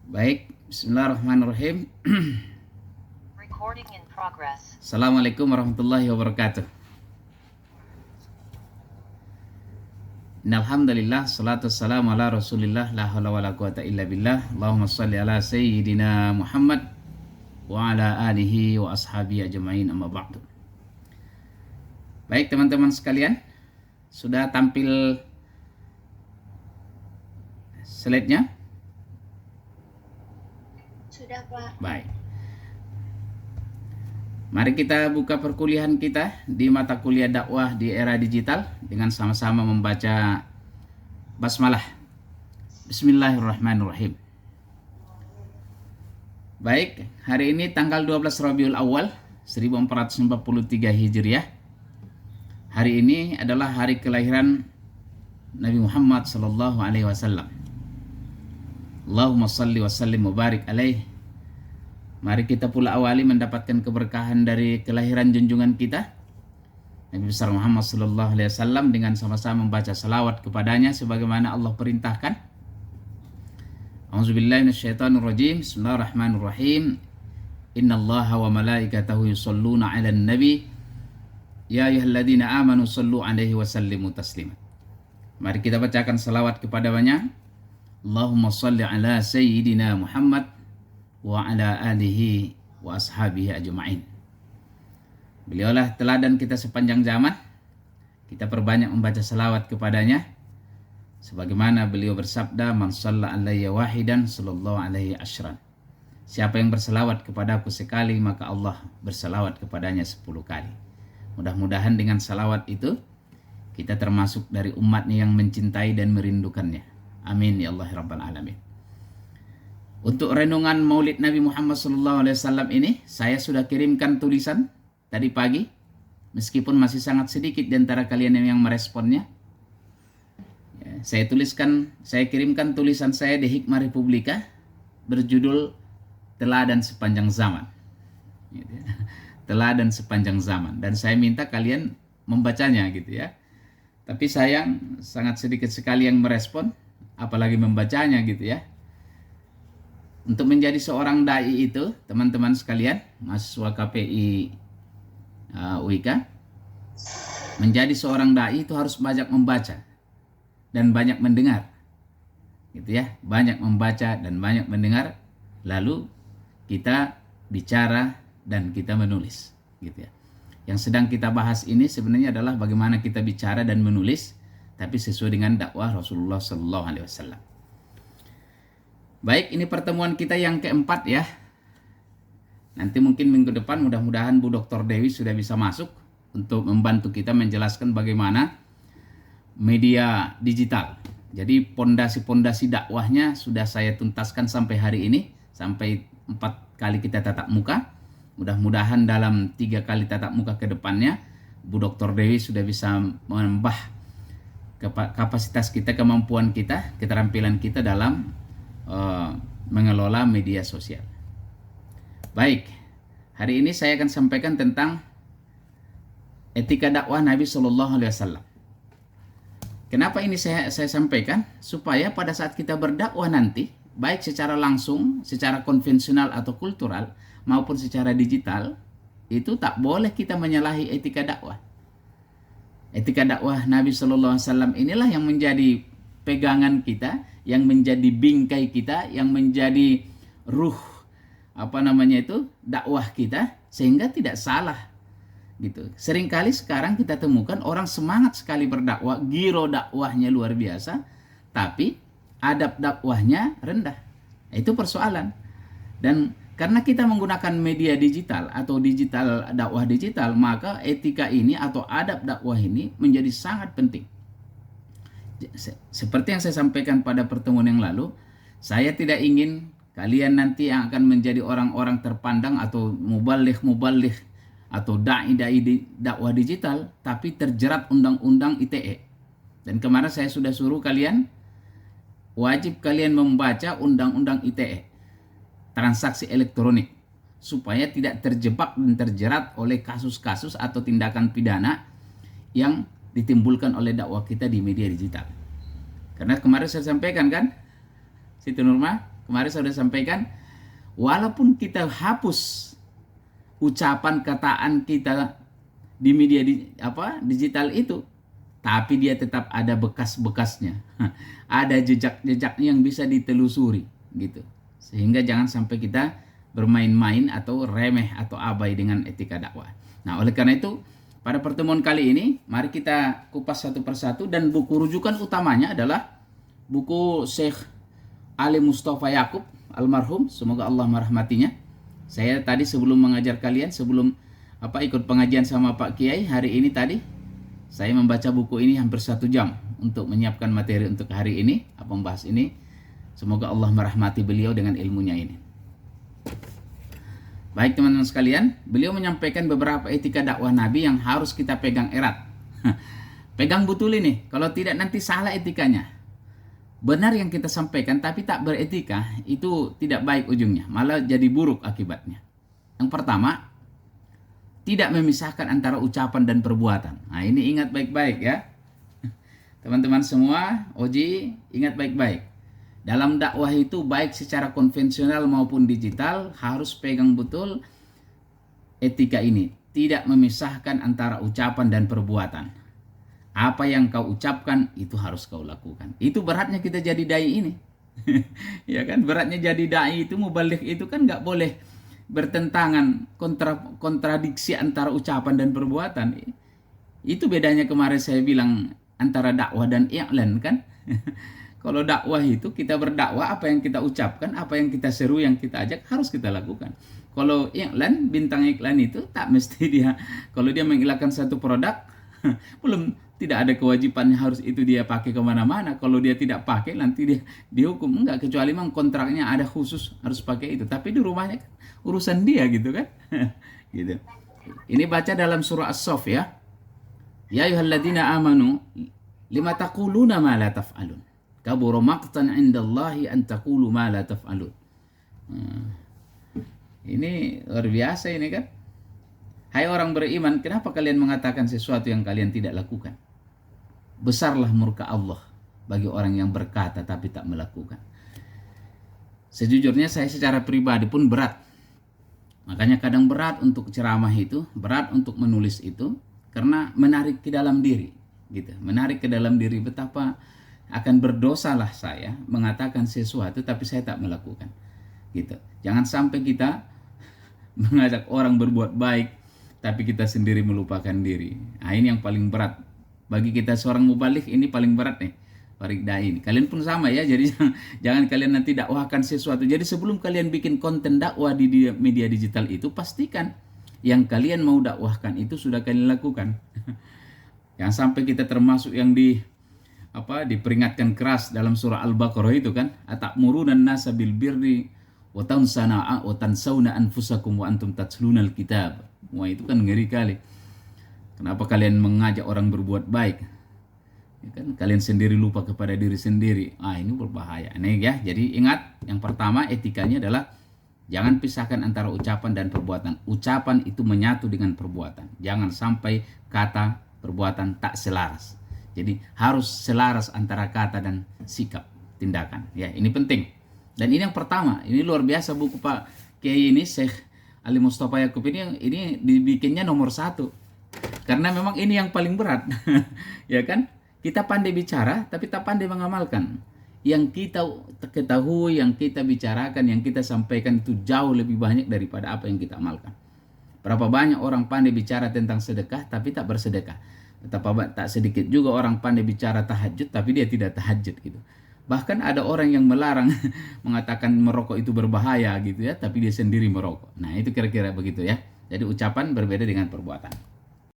Baik, bismillahirrahmanirrahim. Recording in progress. Assalamualaikum warahmatullahi wabarakatuh. Innalhamdulillah, salatu wassalamu ala rasulillah, la hawla wa la quwata illa billah. Allahumma salli ala sayyidina Muhammad wa ala alihi wa ashabihi ajma'in, amma ba'du. Baik teman-teman sekalian, sudah tampil slide-nya? Sudah, Pak. Baik. Mari kita buka perkuliahan kita di mata kuliah dakwah di era digital dengan sama-sama membaca basmalah. Bismillahirrahmanirrahim. Baik, hari ini tanggal 12 Rabiul Awal 1443 Hijriah. Hari ini adalah hari kelahiran Nabi Muhammad sallallahu alaihi wasallam. Allahumma salli wa sallim wa barik alaih. Mari kita pula awali mendapatkan keberkahan dari kelahiran junjungan kita Nabi besar Muhammad sallallahu alaihi wasallam dengan sama-sama membaca salawat kepadanya sebagaimana Allah perintahkan. A'udzubillahi minasyaitonirrajim. Bismillahirrahmanirrahim. Innallaha wa malaikatahu yusholluna 'alan nabi. Ya ayyuhalladzina amanu shallu 'alaihi wa sallimu taslima. Mari kita bacakan salawat kepadanya. Allahumma shalli ala sayyidina Muhammad wa ala alihi wa ashabihi ajma'in. Beliaulah teladan kita sepanjang zaman. Kita perbanyak membaca salawat kepadanya sebagaimana beliau bersabda, man shalla alayya wahidan sallallahu alaihi asyran. Siapa yang berselawat kepadaku sekali maka Allah berselawat kepadanya 10 kali. Mudah-mudahan dengan salawat itu kita termasuk dari umatnya yang mencintai dan merindukannya. Amin ya Allah rabbal alamin. Untuk renungan Maulid Nabi Muhammad SAW ini saya sudah kirimkan tulisan tadi pagi, meskipun masih sangat sedikit di antara kalian yang meresponnya. Ya, saya kirimkan tulisan saya di Hikmah Republika berjudul Teladan Sepanjang Zaman. Gitu ya. Teladan Sepanjang Zaman, dan saya minta kalian membacanya gitu ya. Tapi sayang sangat sedikit sekali yang merespon, apalagi membacanya gitu ya. Untuk menjadi seorang dai itu, teman-teman sekalian, mahasiswa KPI UIK, menjadi seorang dai itu harus banyak membaca dan banyak mendengar. Gitu ya, banyak membaca dan banyak mendengar, lalu kita bicara dan kita menulis, gitu ya. Yang sedang kita bahas ini sebenarnya adalah bagaimana kita bicara dan menulis tapi sesuai dengan dakwah Rasulullah sallallahu alaihi wasallam. Baik, ini pertemuan kita yang keempat ya. Nanti mungkin minggu depan mudah-mudahan Bu Dr. Dewi sudah bisa masuk untuk membantu kita menjelaskan bagaimana media digital. Jadi pondasi-pondasi dakwahnya sudah saya tuntaskan sampai hari ini, sampai 4 kali kita tatap muka. Mudah-mudahan dalam 3 kali tatap muka ke depannya Bu Dr. Dewi sudah bisa menambah kapasitas kita, kemampuan kita, keterampilan kita dalam mengelola media sosial. Baik, hari ini saya akan sampaikan tentang etika dakwah Nabi Shallallahu Alaihi Wasallam. Kenapa ini saya sampaikan? Supaya pada saat kita berdakwah nanti, baik secara langsung, secara konvensional atau kultural, maupun secara digital, itu tak boleh kita menyalahi etika dakwah. Etika dakwah Nabi Shallallahu Alaihi Wasallam inilah yang menjadi pegangan kita, yang menjadi bingkai kita, yang menjadi ruh dakwah kita, sehingga tidak salah gitu. Seringkali sekarang kita temukan orang semangat sekali berdakwah, giro dakwahnya luar biasa, tapi adab dakwahnya rendah. Itu persoalan. Dan karena kita menggunakan media digital atau dakwah digital, maka etika ini atau adab dakwah ini menjadi sangat penting. Seperti yang saya sampaikan pada pertemuan yang lalu, saya tidak ingin kalian nanti yang akan menjadi orang-orang terpandang atau mubaligh atau dai dakwah digital tapi terjerat undang-undang ITE. Dan kemarin saya sudah suruh kalian, wajib kalian membaca undang-undang ITE, transaksi elektronik, supaya tidak terjebak dan terjerat oleh kasus-kasus atau tindakan pidana yang ditimbulkan oleh dakwah kita di media digital. Karena kemarin saya sampaikan kan, Siti Nurma, Kemarin saya sudah sampaikan, walaupun kita hapus ucapan kataan kita di media digital itu, tapi dia tetap ada bekas-bekasnya. Ada jejak-jejaknya yang bisa ditelusuri gitu. Sehingga jangan sampai kita bermain-main atau remeh atau abai dengan etika dakwah. Nah, oleh karena itu pada pertemuan kali ini mari kita kupas satu persatu, dan buku rujukan utamanya adalah buku Syekh Ali Mustafa Yakub almarhum, semoga Allah merahmatinya. Saya tadi sebelum mengajar kalian, sebelum ikut pengajian sama Pak Kiai hari ini tadi, saya membaca buku ini hampir 1 jam untuk menyiapkan materi untuk hari ini, membahas ini. Semoga Allah merahmati beliau dengan ilmunya ini. Baik teman-teman sekalian, beliau menyampaikan beberapa etika dakwah Nabi yang harus kita pegang erat. Pegang betul ini, kalau tidak nanti salah etikanya. Benar yang kita sampaikan tapi tak beretika, itu tidak baik ujungnya, malah jadi buruk akibatnya. Yang pertama, tidak memisahkan antara ucapan dan perbuatan. Nah, ini ingat baik-baik ya. Teman-teman semua, Oji, ingat baik-baik. Dalam dakwah itu baik secara konvensional maupun digital harus pegang betul etika ini. Tidak memisahkan antara ucapan dan perbuatan. Apa yang kau ucapkan itu harus kau lakukan. Itu beratnya kita jadi dai ini. Ya kan, beratnya jadi dai itu, mubalik itu kan nggak boleh bertentangan, kontradiksi antara ucapan dan perbuatan. Itu bedanya kemarin saya bilang antara dakwah dan i'lan kan. Kalau dakwah itu kita berdakwah, apa yang kita ucapkan, apa yang kita seru, yang kita ajak harus kita lakukan. Kalau iklan, bintang iklan itu tak mesti dia, kalau dia mengiklankan satu produk, tidak ada kewajibannya harus itu dia pakai kemana-mana. Kalau dia tidak pakai nanti dia dihukum, enggak, kecuali memang kontraknya ada khusus harus pakai itu. Tapi di rumahnya kan urusan dia gitu kan. Gitu. Ini baca dalam surah As-Saff ya. Ya ayyuhalladzina amanu lima taquluna ma la taf'alun. Kabura maqtan 'indallahi an taqulu ma la taf'alun. Ini luar biasa ini kan. Hai orang beriman, kenapa kalian mengatakan sesuatu yang kalian tidak lakukan? Besarlah murka Allah bagi orang yang berkata tapi tak melakukan. Sejujurnya saya secara pribadi pun berat. Makanya kadang berat untuk ceramah itu, berat untuk menulis itu, karena menarik ke dalam diri gitu. Menarik ke dalam diri, betapa akan berdosalah saya mengatakan sesuatu tapi saya tak melakukan gitu. Jangan sampai kita mengajak orang berbuat baik tapi kita sendiri melupakan diri. Nah, ini yang paling berat bagi kita seorang mubalik, ini paling berat nih, Farid Dai ini. Kalian pun sama ya, jadi jangan kalian nanti dakwahkan sesuatu. Jadi sebelum kalian bikin konten dakwah di media digital itu, pastikan yang kalian mau dakwahkan itu sudah kalian lakukan. Jangan sampai kita termasuk yang diperingatkan keras dalam surah Al-Baqarah itu kan, atamuruna an-nasa bil birri wa tansawna anfusakum wa antum tatlunal kitab. Wah, itu kan ngeri kali. Kenapa kalian mengajak orang berbuat baik? Ya kan, kalian sendiri lupa kepada diri sendiri. Ini berbahaya. Ini ya. Jadi ingat, yang pertama etikanya adalah jangan pisahkan antara ucapan dan perbuatan. Ucapan itu menyatu dengan perbuatan. Jangan sampai kata perbuatan tak selaras. Jadi harus selaras antara kata dan sikap, tindakan. Ya, ini penting. Dan ini yang pertama. Ini luar biasa buku Pak Kiai ini, Syekh Ali Mustafa Yakub ini dibikinnya nomor 1. Karena memang ini yang paling berat. Ya kan? Kita pandai bicara tapi tak pandai mengamalkan. Yang kita ketahui, yang kita bicarakan, yang kita sampaikan itu jauh lebih banyak daripada apa yang kita amalkan. Berapa banyak orang pandai bicara tentang sedekah tapi tak bersedekah. Tak sedikit juga orang pandai bicara tahajud tapi dia tidak tahajud gitu. Bahkan ada orang yang melarang mengatakan merokok itu berbahaya gitu ya, tapi dia sendiri merokok. Nah, itu kira-kira begitu ya. Jadi ucapan berbeda dengan perbuatan.